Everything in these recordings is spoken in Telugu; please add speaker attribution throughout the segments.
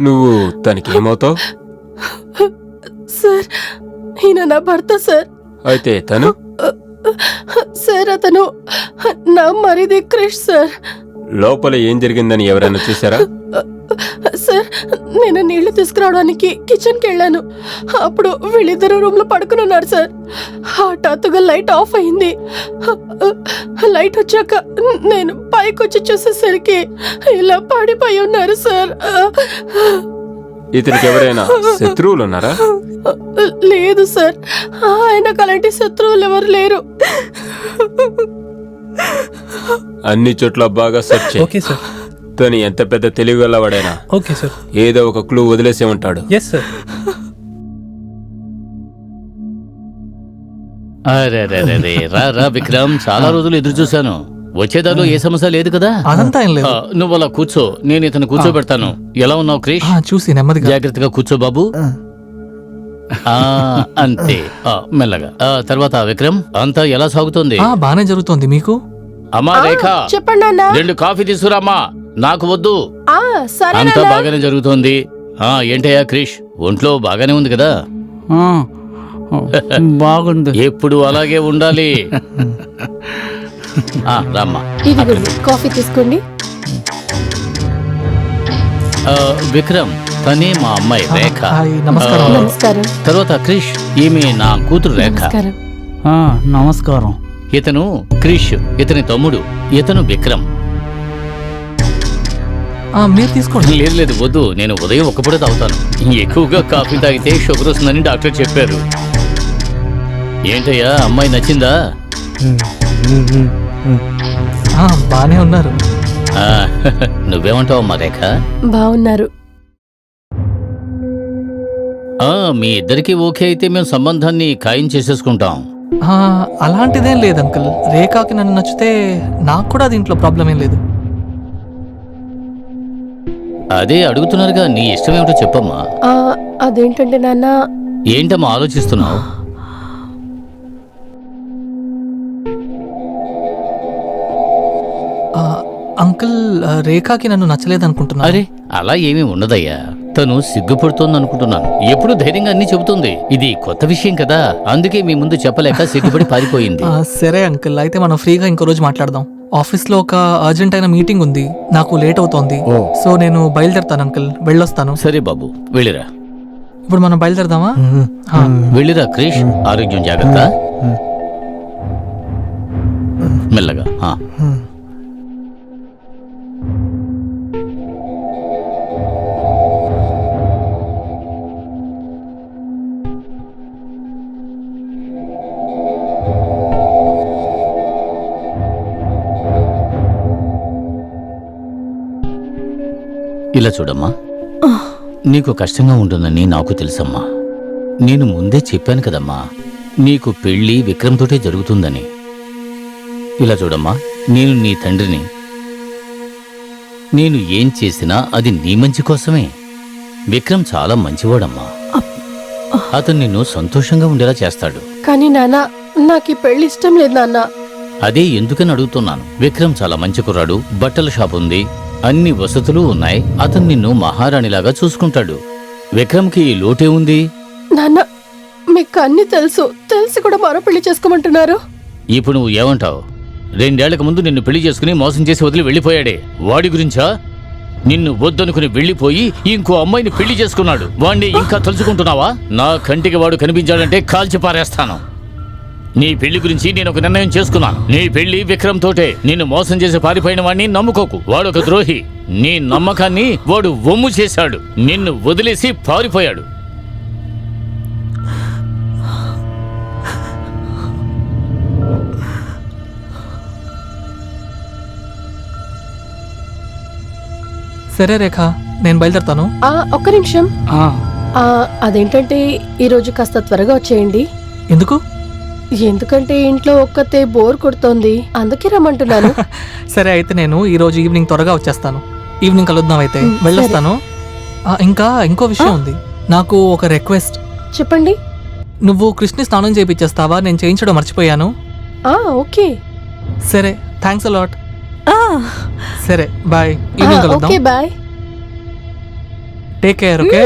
Speaker 1: నువ్వు తనకి ఏమవుతావు?
Speaker 2: సార్, ఈయన నా భర్త సార్.
Speaker 1: అయితే తను?
Speaker 2: సార్, అతను నా మరిది క్రిష్ సార్.
Speaker 1: లోపల ఏం జరిగిందని ఎవరైనా చూసారా?
Speaker 2: సార్, నేను నీళ్లు తీసుకురావడానికి కిచెన్కి వెళ్ళాను. అప్పుడు వీళ్ళిద్దరూ రూమ్ లో పడుకుని ఉన్నారు సార్. హఠాత్తుగా లైట్ ఆఫ్ అయింది. లైట్ వచ్చాక నేను పైకి వచ్చి చూసేసరికి ఇలా పడిపోయి ఉన్నారు సార్.
Speaker 1: ఇతనికి ఎవరైనా శత్రువులు ఉన్నారా?
Speaker 2: లేదు సార్, ఆయనకు అలాంటి శత్రువులు ఎవరు లేరు.
Speaker 1: అన్ని చోట్ల బాగా సెర్చ్ చేయి.
Speaker 3: Okay sir.
Speaker 1: తను ఎంత పెద్ద తెలివిగలవాడైనా
Speaker 3: ఓకే సార్.
Speaker 1: ఏదో ఒక క్లూ వదిలేసే ఉంటాడు.
Speaker 3: Yes sir.
Speaker 4: అరే రా రా విక్రమ్, చాలా రోజులు ఎదురు చూశాను. వచ్చేదాలో ఏ సమస్య లేదు కదా?
Speaker 3: అదంతా ఏం లేదు.
Speaker 4: నువ్వు అలా కూర్చో, నేను ఇతను కూర్చోబెడతాను. ఎలా ఉన్నావు క్రిష్?
Speaker 3: చూసి నెమ్మదిగా
Speaker 4: జాగ్రత్తగా కూర్చో బాబు. అంతే, మెల్లగా. తర్వాత విక్రమ్, అంతా ఎలా సాగుతోంది?
Speaker 3: బానే జరుగుతోంది. మీకు?
Speaker 4: అమ్మా రేఖ,
Speaker 2: చెప్పండి నాన్న.
Speaker 4: 2 కాఫీ తీసుకురామ్మా. నాకు వద్దు.
Speaker 2: సరే
Speaker 4: అంతా
Speaker 2: నాన్న.
Speaker 4: బాగానే జరుగుతోంది. ఏంటయ్యా క్రిష్, ఒంట్లో బాగానే ఉంది కదా?
Speaker 5: బాగుంది.
Speaker 4: ఎప్పుడు అలాగే ఉండాలి. రామ్మా.
Speaker 2: ఇదిగోండి, కాఫీ తీసుకోండి.
Speaker 4: విక్రమ్, తనే మా అమ్మాయి రేఖ.
Speaker 3: హాయ్, నమస్కారం.
Speaker 2: నమస్కారం.
Speaker 4: తర్వాత క్రిష్, ఈమె నా కూతురు రేఖ.
Speaker 2: నమస్కారం.
Speaker 5: నమస్కారం.
Speaker 4: ఇతను క్రిష్, ఇతని తమ్ముడు. ఇతను విక్రమ్.
Speaker 3: మీరు తీసుకోండి.
Speaker 4: లేదు వద్దు, నేను ఉదయం ఒక్కపూట తాగుతాను. ఎక్కువగా కాఫీ తాగితే షుగర్ వస్తుందని డాక్టర్ చెప్పారు. ఏంటయ్యా, అమ్మాయి నచ్చిందా?
Speaker 3: బానే ఉన్నారు.
Speaker 4: నువ్వేమంటావు అమ్మా రేఖ?
Speaker 2: బాగున్నారు.
Speaker 4: మీ ఇద్దరికి ఓకే అయితే మేము సంబంధాన్ని ఖాయం చేసేసుకుంటాం.
Speaker 3: అలాంటిదేం లేదు అంకుల్. రేఖకి నన్ను నచ్చితే నాకు కూడా దీంట్లో ప్రాబ్లం ఏం లేదు.
Speaker 4: అదే అడుగుతున్నారుగా, నీ ఇష్టం ఏమిటో చెప్పమ్మా.
Speaker 2: అదేంటంటే నాన్న.
Speaker 4: ఏంటమ్మా ఆలోచిస్తున్నావు?
Speaker 3: అంకుల్, రేఖకి నన్ను నచ్చలేదనుకుంటున్నా.
Speaker 4: అరే, అలా ఏమీ ఉండదయ్యా. తను సిగ్గుపడుతోంది అనుకుంటున్నాను. ఎప్పుడు ధైర్యంగా అన్ని చెబుతుంది. ఇది కొత్త విషయం కదా, అందుకే మీ ముందు చెప్పలేక సిగ్గుపడి పారిపోయింది.
Speaker 3: సరే అంకుల్, అయితే మనం ఫ్రీగా ఇంకో రోజు మాట్లాడదాం. ఆఫీస్ లో ఒక అర్జెంట్ అయిన మీటింగ్ ఉంది, నాకు లేట్ అవుతోంది. సో నేను బయలుదేరుతాను అంకుల్, వెళ్ళొస్తాను.
Speaker 4: సరే బాబు, వెళ్ళిరా.
Speaker 3: ఇప్పుడు మనం బయలుదేరదామా?
Speaker 4: వెళ్ళిరా క్రిష్, ఆరోగ్యం జాగ్రత్త. మెల్లగా. ఇలా చూడమ్మా, నీకు కష్టంగా ఉంటుందని నాకు తెలుసమ్మా. నేను ముందే చెప్పాను కదమ్మా, నీకు పెళ్లి విక్రమ్ తోటే జరుగుతుందని. ఇలా చూడమ్మా, నేను నీ తండ్రిని. నేను ఏం చేసినా అది నీ మంచి కోసమే. విక్రమ్ చాలా మంచివాడమ్మా. అతను నిన్ను సంతోషంగా ఉండేలా చేస్తాడు.
Speaker 2: కానీ నాన్న, నాకు ఈ పెళ్లి ఇష్టం లేదు నాన్న.
Speaker 4: అదే ఎందుకని అడుగుతున్నాను. విక్రమ్ చాలా మంచి కుర్రాడు, బట్టల షాప్ ఉంది, అన్ని వసతులు ఉన్నాయి. అతను నిన్ను మహారాణిలాగా చూసుకుంటాడు. విక్రమ్కి లోటే ఉంది.
Speaker 2: నాన్న, మీకు అన్ని తెలుసు, తెలిసి కూడా మరో పెళ్లి చేసుకోమంటున్నారు.
Speaker 4: ఇప్పుడు నువ్వు ఏమంటావు? 2 ఏళ్లకు ముందు నిన్ను పెళ్లి చేసుకుని మోసం చేసి వదిలి వెళ్ళిపోయాడే, వాడి గురించా? నిన్ను వద్దనుకుని వెళ్ళిపోయి ఇంకో అమ్మాయిని పెళ్లి చేసుకున్నాడు. వాణ్ణి ఇంకా తలుచుకుంటున్నావా? నా కంటికి వాడు కనిపించాడంటే కాల్చి పారేస్తాను. నీ పెళ్లి గురించి నేను ఒక నిర్ణయం చేసుకున్నాను. నీ పెళ్లి విక్రమ్ తోటే. నిన్ను మోసం చేసి పారిపోయిన వాడిని నమ్ముకోకు, వాడొక ద్రోహి. నీ నమ్మకాన్ని వాడు వమ్ము చేశాడు, నిన్ను వదిలేసి పారిపోయాడు.
Speaker 3: సరే రేఖ, నేను బయలుదేరుతాను.
Speaker 2: ఒక్క నిమిషం. అదేంటంటే ఈరోజు కాస్త త్వరగా వచ్చేయండి.
Speaker 3: ఎందుకు?
Speaker 2: ఎందుకంటే ఇంట్లో ఒక్కతే బోర్ కొడుతోంది, అందుకే రమ్మంటున్నాను.
Speaker 3: సరే అయితే నేను ఈరోజు ఈవినింగ్ త్వరగా వచ్చేస్తాను. ఈవినింగ్ కలుద్దాం అయితే.
Speaker 2: సరే.
Speaker 3: వెళ్ళొస్తాను. ఇంకా ఇంకో విషయం ఉంది, నాకు ఒక రిక్వెస్ట్.
Speaker 2: చెప్పండి.
Speaker 3: నువ్వు కృష్ణి స్నానం చేయించేస్తావా? నేను చేయించడం మర్చిపోయాను.
Speaker 2: ఓకే.
Speaker 3: సరే, థ్యాంక్స్ అలాట్. సరే బాయ్, ఈవినింగ్ కలుద్దాం.
Speaker 2: Okay bye.
Speaker 3: Take care. Okay.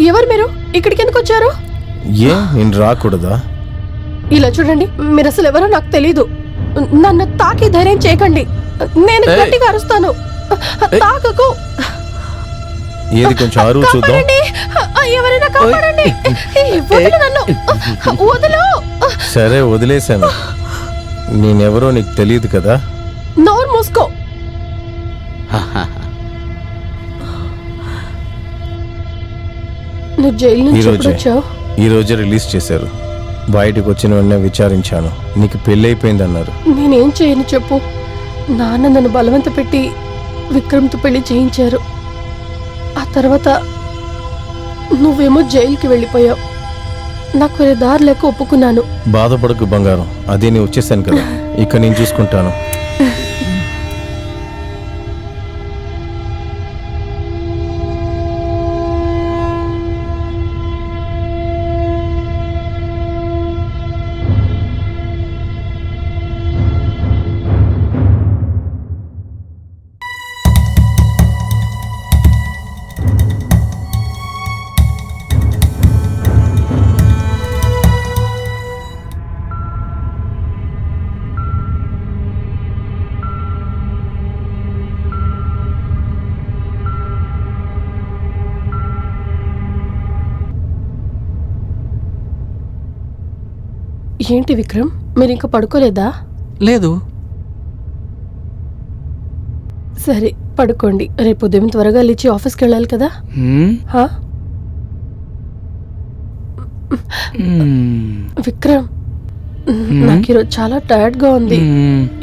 Speaker 2: ఎవరు మీరు? ఇక్కడికి ఎందుకు వచ్చారు?
Speaker 6: నేను రాకూడదా?
Speaker 2: ఇలా చూడండి, మీరు అసలు ఎవరో నాకు తెలీదు. నన్ను తాకి ధైర్యం చేయకండి. నేను గట్టిగా అరుస్తాను. తాకకు.
Speaker 6: ఏది కొంచెం అరువు చూద్దాం.
Speaker 2: కాపాడండి. ఎవరైనా కాపాడండి. వదిలు నన్ను. వదిలు.
Speaker 6: సరే వదిలేశాను. నేనెవరో నీకు తెలియదు కదా.
Speaker 2: నోరు మూసుకో. నువ్వు జైలు నుంచి ఎప్పుడు వచ్చావు?
Speaker 6: ఈ రోజే రిలీజ్ చేశారు. బయటకు వచ్చిన వెంటనే విచారించాను, నీకు పెళ్ళి అయిపోయిందన్నారు.
Speaker 2: నేనేం చేయను చెప్పు. నాన్న నన్ను బలవంత పెట్టి విక్రమ్తో పెళ్లి చేయించారు. ఆ తర్వాత నువ్వేమో జైలుకి వెళ్ళిపోయావు. నాకు వేరే దారి లేక ఒప్పుకున్నాను.
Speaker 6: బాధపడకు బంగారం, అదే నేను వచ్చేసాను కదా, ఇక నేను చూసుకుంటాను.
Speaker 2: ఏంటి విక్రమ్, మీరు ఇంకా పడుకోలేదా?
Speaker 3: లేదు.
Speaker 2: సరే పడుకోండి. రేపు ఉదయం త్వరగా లేచి ఆఫీస్కి వెళ్ళాలి కదా. విక్రమ్, నాకు ఈరోజు చాలా టైర్డ్ గా ఉంది.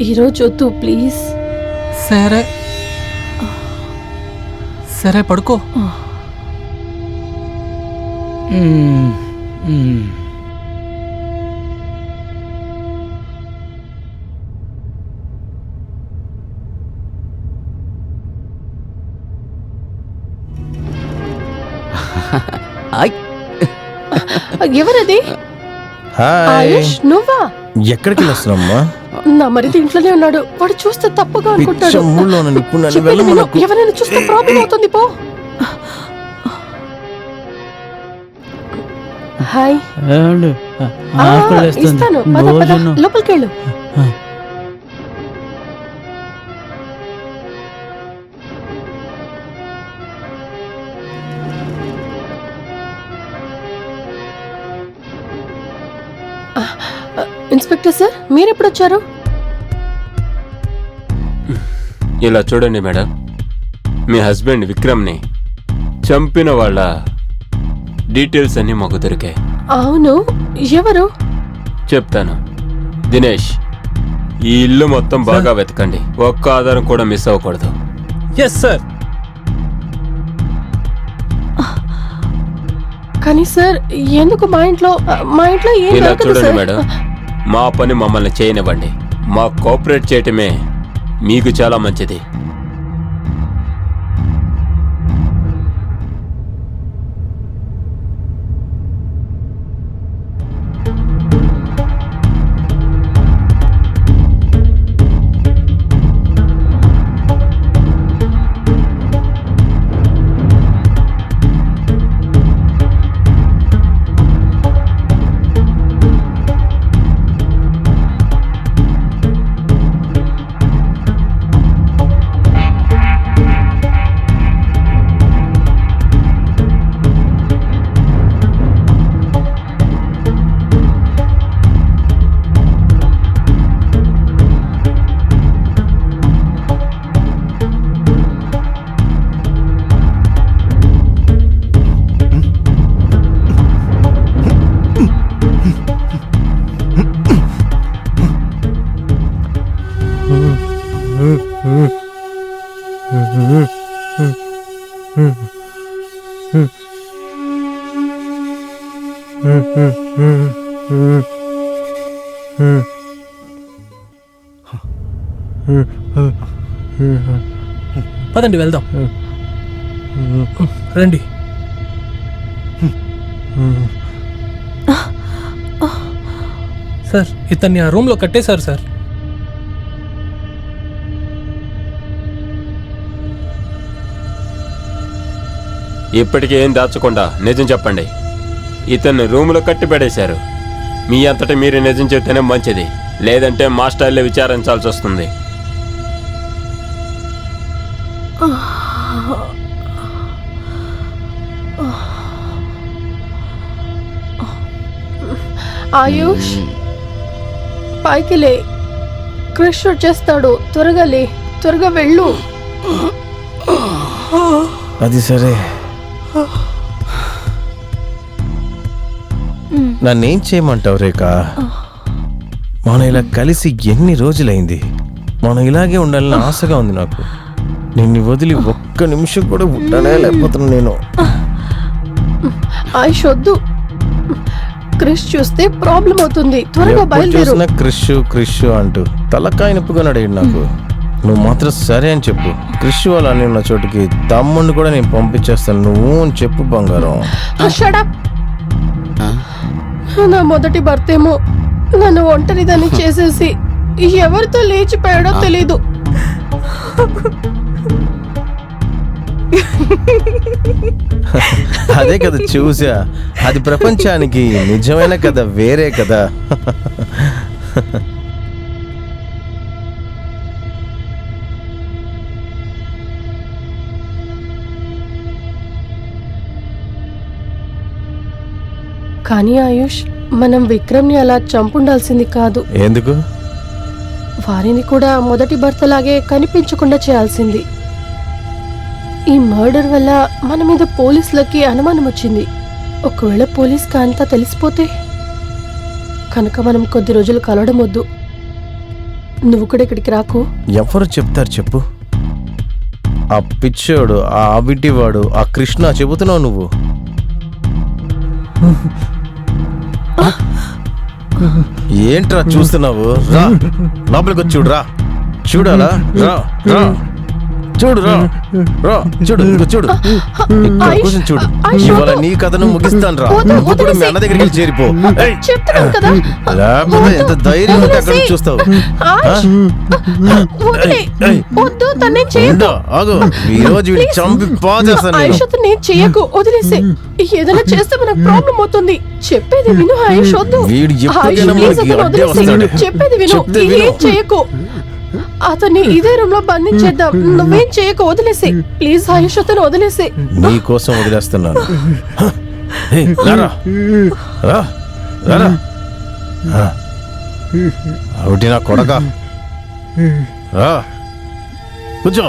Speaker 2: ఈరోజు వద్దు ప్లీజ్.
Speaker 3: సరే సరే పడుకో.
Speaker 2: ఎవరది?
Speaker 6: హాయ్,
Speaker 2: ఆయుష్ నువ్వా?
Speaker 6: ఎక్కడికి వస్తున్నామ్మా?
Speaker 2: నా మరిది ఇంట్లోనే ఉన్నాడు. వాడు చూస్తే తప్పుగా అనుకుంటాడు.
Speaker 6: పిచ్చమ్ముల్లో నన్ను ఇప్పుడు నన్ను
Speaker 2: చెప్పేది విను.
Speaker 6: వెళ్ళమనకు.
Speaker 2: ఎవరైనా చూస్తే ప్రాబ్లం అవుతుంది. పో. హాయ్. ఇస్తాను. పద పద లోపలికెళ్ళు. ఇన్స్పెక్టర్ సార్, మీరెప్పుడు వచ్చారు?
Speaker 1: ఇలా చూడండి మేడం, మీ హస్బెండ్ విక్రమ్ని చంపిన వాళ్ళ డీటెయిల్స్ అన్నీ మాకు దొరికాయి.
Speaker 2: అవును, ఎవరు?
Speaker 1: చెప్తాను. దినేష్, ఈ ఇల్లు మొత్తం బాగా వెతకండి. ఒక్క ఆధారం కూడా మిస్ అవ్వకూడదు.
Speaker 6: Yes sir.
Speaker 2: కానీ సార్, ఎందుకు మా ఇంట్లో ఏం
Speaker 1: ఇలా
Speaker 2: దొరకదు
Speaker 1: చూడండి
Speaker 2: సార్.
Speaker 1: మేడం, మా పని మమ్మల్ని చేయనివ్వండి. మా కోఆపరేట్ చేయటమే మీకు చాలా మంచిది.
Speaker 3: పదండి వెళ్దాం. రండి. సార్, ఇతన్ని ఆ రూమ్లో కట్టేశారు సార్.
Speaker 1: ఇప్పటికీ ఏం దాచకుండా నిజం చెప్పండి. ఇతన్ని రూములో కట్టి పడేశారు. మీ అంతటా మీరు నిజం చెప్తేనే మంచిది, లేదంటే మా స్టైల్లో విచారించాల్సి వస్తుంది.
Speaker 2: ఆయుష్, పైకి లే. క్రిష్ వచ్చేస్తాడు. త్వరగా లే, త్వరగా వెళ్ళు.
Speaker 6: అది సరే, నన్నేం చేయమంటావు రేఖ? మనం ఇలా కలిసి ఎన్ని రోజులైంది. మనం ఇలాగే ఉండాలని ఆశగా ఉంది నాకు. నిన్ను వదిలి ఒక్క నిమిషం కూడా ఉండనే లేకపోతున్నా నేను.
Speaker 2: ఆయుష్ వద్దు. క్రిష్ చూస్తే ప్రాబ్లం అవుతుంది. త్వరగా
Speaker 6: ఎప్పుడు
Speaker 2: బయలుదేరు.
Speaker 6: చూసినా క్రిష్ అంటూ తలకాయ నొప్పిగా అడిగాడు నాకు. నువ్వు మాత్రం సరే అని చెప్పు. క్రిష్ వాళ్ళ అని ఉన్న చోటుకి తమ్ముడిని కూడా నేను పంపించేస్తాను. నువ్వు అని చెప్పు బంగారం.
Speaker 2: Shut up. నా మొదటి భర్తేమో నన్ను ఒంటరిదాన్ని చేసేసి ఎవరితో లేచిపోయాడో తెలీదు.
Speaker 6: అదే కదా చూసా. అది ప్రపంచానికి నిజమైన కథ వేరే కదా.
Speaker 2: కానీ ఆయుష్, మనం విక్రమ్ని అలా చంపుండాల్సింది కాదు.
Speaker 6: ఎందుకు?
Speaker 2: వారిని కూడా మొదటి భర్తలాగే కనిపించకుండా చేయాల్సింది. ఈ మర్డర్ వల్ల మన మీద పోలీసులకి అనుమానం వచ్చింది. ఒకవేళ పోలీస్కి అంతా తెలిసిపోతే కనుక మనం కొద్ది రోజులు కలవడం వద్దు. నువ్వు కూడా ఇక్కడికి రాకు.
Speaker 6: ఎవరు చెప్తారు చెప్పు? ఆ పిచ్చోడు, ఆ అవిటివాడు, ఆ కృష్ణ చెబుతున్నావు నువ్వు. ఏంట్రా చూస్తున్నావు? రా లోపలికి వచ్చి చూడు. రా చూడాలా? రా రా చూడు. రా రా చూడు. ఇదిగో చూడు. ఇక్కడ కూర్చొని చూడు. ఇవాళ నీ కథను ముగిస్తాను. రా నువ్వు కూడా మీ అన్న దగ్గరికి వెళ్ళి చేరిపో. ఏయ్,
Speaker 2: చెప్తున్నాను కదా.
Speaker 6: లేకపోతే ఎంత ధైర్యం ఉంటే అక్కడ నుంచి చూస్తావు.
Speaker 2: ఆయుష్, వదిలే.
Speaker 6: ఏయ్.
Speaker 2: వద్దు, తన్నేం చేయకు.
Speaker 6: ఉండు, ఆగు. ఈ రోజు వీడిని
Speaker 2: Please.
Speaker 6: చంపి పాచేస్తాను నేను.
Speaker 2: ఆయుష్, నేను చేయకు, వదిలేసే. ఏదైనా చేస్తే మనకు ప్రాబ్లం అవుతుంది. చెప్పేది విను ఆయుష్, వద్దు.
Speaker 6: వీడు
Speaker 2: ఆయుష్,
Speaker 6: ఎప్పటికైనా
Speaker 2: please,
Speaker 6: మనకి
Speaker 2: అతను
Speaker 6: అడ్డే
Speaker 2: వదిలేసేయ్.
Speaker 6: వస్తాడు.
Speaker 2: చెప్పేది విను.
Speaker 6: చెప్తే విను.
Speaker 2: ఏం చేయకు. అతన్ని ఇదే రూమ్ లో బంధించేద్దాం. నువ్వేం చేయకు, వదిలేసే. ప్లీజ్ ఆయుష్, అతను వదిలేసే.
Speaker 6: నీ కోసం వదిలేస్తున్నాను. ఏయ్, రారా. రా రారా. ఆ. ఒకటి నా కొడక. రా కూర్చో.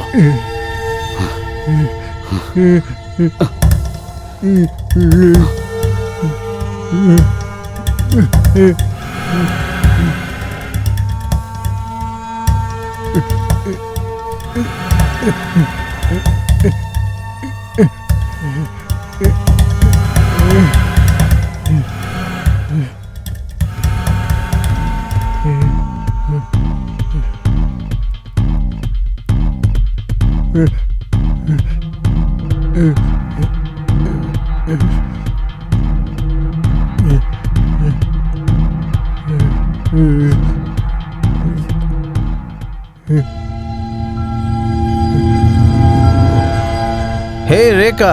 Speaker 6: హే రేఖా,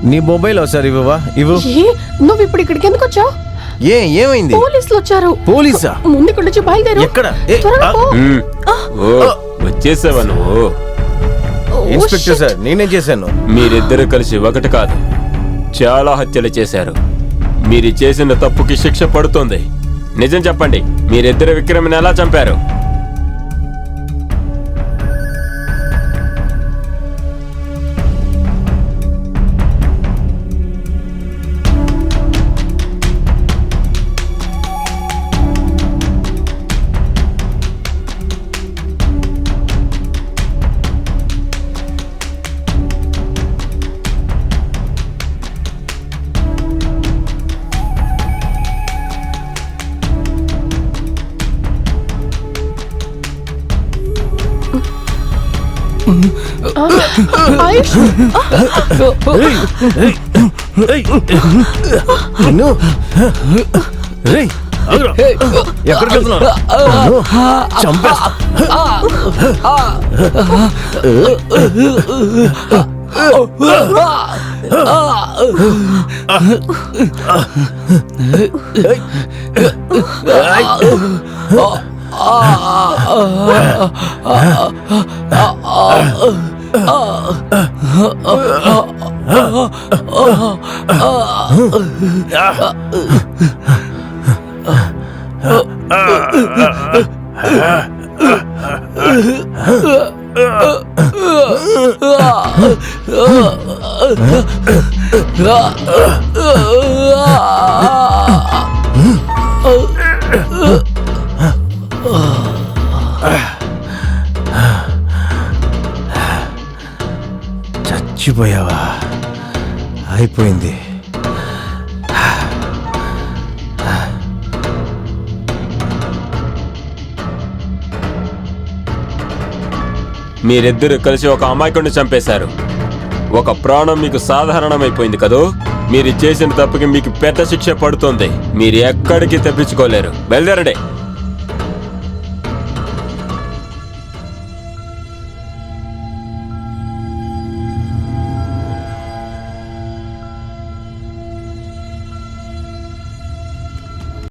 Speaker 6: నీ మొబైల్ ఒకసారి ఇవ్వవా? ఇవ్వు.
Speaker 2: ఏ, నువ్వు ఇప్పుడు ఇక్కడికి ఎందుకు వచ్చావు?
Speaker 6: ఏమైంది?
Speaker 2: పోలీసులు వచ్చారు.
Speaker 6: పోలీసా?
Speaker 2: ముందు ఇక్కడ నుంచి బయలుదేరు.
Speaker 6: ఎక్కడ?
Speaker 2: త్వరగా పో.
Speaker 1: ఓ వచ్చేసావా నువ్వు?
Speaker 2: ఓ,
Speaker 6: ఇన్స్పెక్టర్
Speaker 2: shit.
Speaker 6: సార్, నేనేం చేశాను?
Speaker 1: మీరిద్దరు కలిసి ఒకటి కాదు చాలా హత్యలు చేశారు. మీరు చేసిన తప్పుకి శిక్ష పడుతుంది. నిజం చెప్పండి, మీరిద్దరు విక్రమ్ని ఎలా చంపారు?
Speaker 2: ఆయుష్,
Speaker 6: నిన్ను? రేయ్, ఆగురా. ఎక్కడికి వెళ్తున్నావు? నిన్ను చంపేస్తా. చచ్చిపోయావా? అయిపోయింది.
Speaker 1: మీరిద్దరు కలిసి ఒక అమాయకుడిని చంపేశారు. ఒక ప్రాణం మీకు సాధారణమైపోయింది కదూ. మీరు చేసిన తప్పుకి మీకు పెద్ద శిక్ష పడుతుంది. మీరు ఎక్కడికి తప్పించుకోలేరు. బయలుదేరండి.